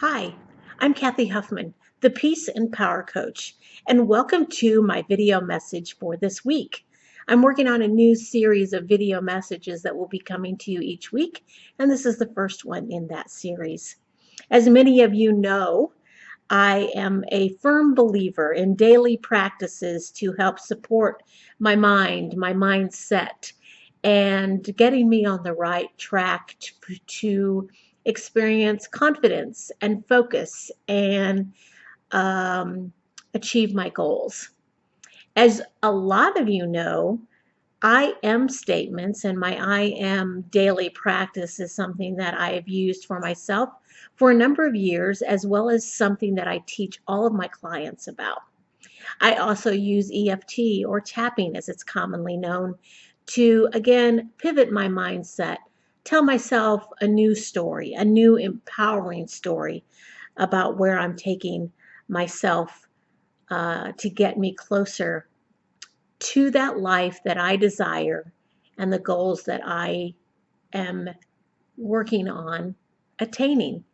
Hi, I'm Kathy Huffman, the Peace and Power Coach, and welcome to my video message for this week. I'm working on a new series of video messages that will be coming to you each week, and this is the first one in that series. As many of you know, I am a firm believer in daily practices to help support my mind, my mindset, and getting me on the right track to experience confidence and focus and um, achieve my goals. As a lot of you know, I am statements and my I am daily practice is something that I have used for myself for a number of years, as well as something that I teach all of my clients about. I also use EFT or tapping as it's commonly known to again pivot my mindset, tell myself a new story, a new empowering story about where I'm taking myself to get me closer to that life that I desire and the goals that I am working on attaining.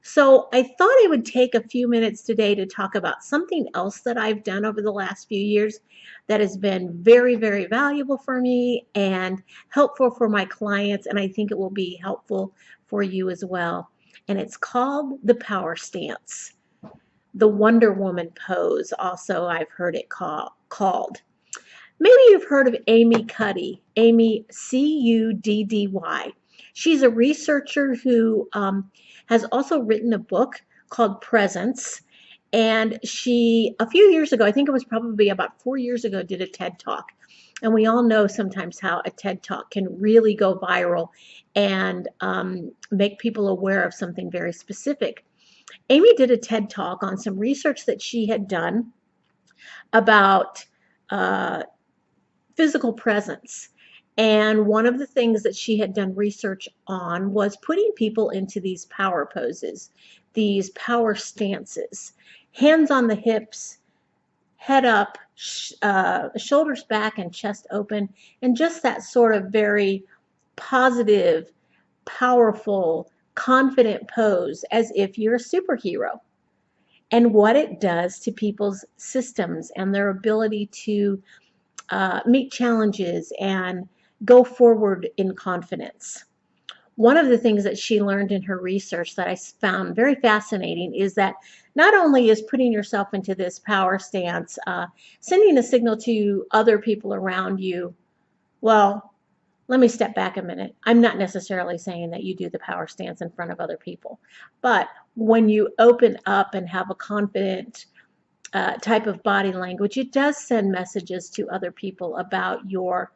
So I thought I would take a few minutes today to talk about something else that I've done over the last few years that has been very, very valuable for me and helpful for my clients, and I think it will be helpful for you as well. And it's called the power stance, the Wonder Woman pose, also I've heard it called. Maybe you've heard of Amy Cuddy, Amy Cuddy. She's a researcher who has also written a book called Presence. And she, a few years ago, I think it was probably about 4 years ago, did a TED Talk. And we all know sometimes how a TED Talk can really go viral and make people aware of something very specific. Amy did a TED Talk on some research that she had done about uh, physical presence. And one of the things that she had done research on was putting people into these power poses, these power stances, hands on the hips, head up, shoulders back, and chest open, and just that sort of very positive, powerful, confident pose as if you're a superhero. And what it does to people's systems and their ability to meet challenges and go forward in confidence. One of the things that she learned in her research that I found very fascinating is that not only is putting yourself into this power stance, sending a signal to other people around you, well, let me step back a minute. I'm not necessarily saying that you do the power stance in front of other people, but when you open up and have a confident type of body language, it does send messages to other people about your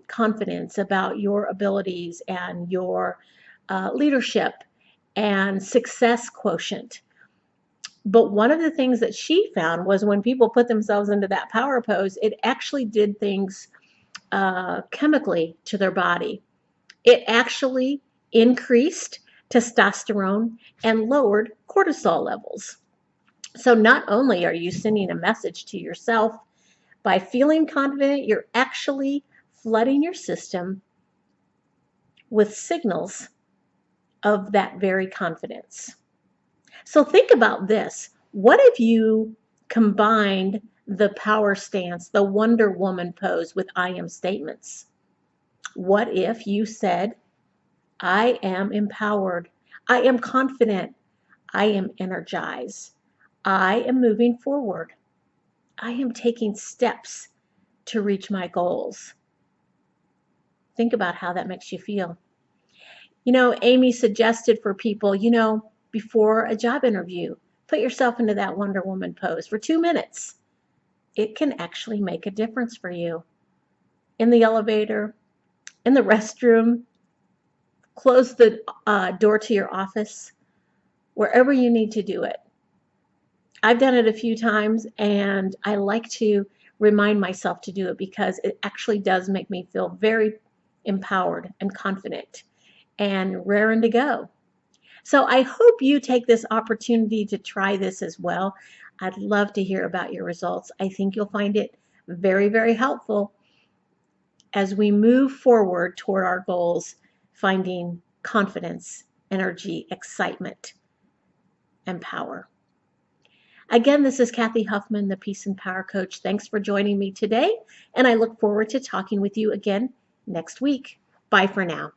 confidence, about your abilities and your leadership and success quotient. But one of the things that she found was when people put themselves into that power pose, it actually did things chemically to their body. It actually increased testosterone and lowered cortisol levels. So not only are you sending a message to yourself by feeling confident, you're actually flooding your system with signals of that very confidence. So think about this. What if you combined the power stance, the Wonder Woman pose with I am statements? What if you said, I am empowered, I am confident, I am energized, I am moving forward, I am taking steps to reach my goals. Think about how that makes you feel. Amy suggested for people, before a job interview, put yourself into that Wonder Woman pose for 2 minutes. It can actually make a difference for you. In the elevator, in the restroom, close the door to your office, wherever you need to do it. I've done it a few times and I like to remind myself to do it because it actually does make me feel very empowered and confident and raring to go. So I hope you take this opportunity to try this as well. I'd love to hear about your results. I think you'll find it very, very helpful as we move forward toward our goals, finding confidence, energy, excitement, and power. Again, this is Kathy Huffman, the Peace and Power Coach. Thanks for joining me today, and I look forward to talking with you again next week. Bye for now.